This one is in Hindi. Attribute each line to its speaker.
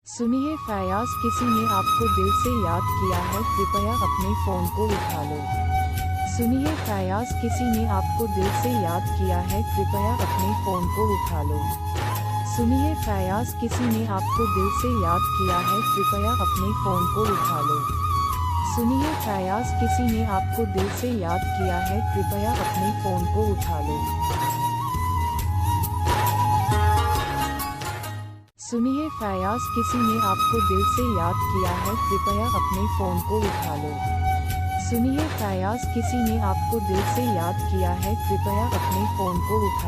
Speaker 1: सुनिए फयाज, किसी ने आपको दिल से याद किया है, कृपया अपने फ़ोन को उठा लो। सुनिए फयाज, किसी ने आपको दिल से याद किया है, कृपया अपने फ़ोन को उठा लो। सुनिए फयाज, किसी ने आपको दिल से याद किया है, कृपया अपने फ़ोन को उठा लो। सुनिए फयाज, किसी ने आपको दिल से याद किया है, कृपया अपने फ़ोन को उठा लो। सुनिए फयाज, किसी ने आपको दिल से याद किया है, कृपया अपने फ़ोन को उठा लो। सुनिए फयाज, किसी ने आपको दिल से याद किया है, कृपया अपने फ़ोन को उठा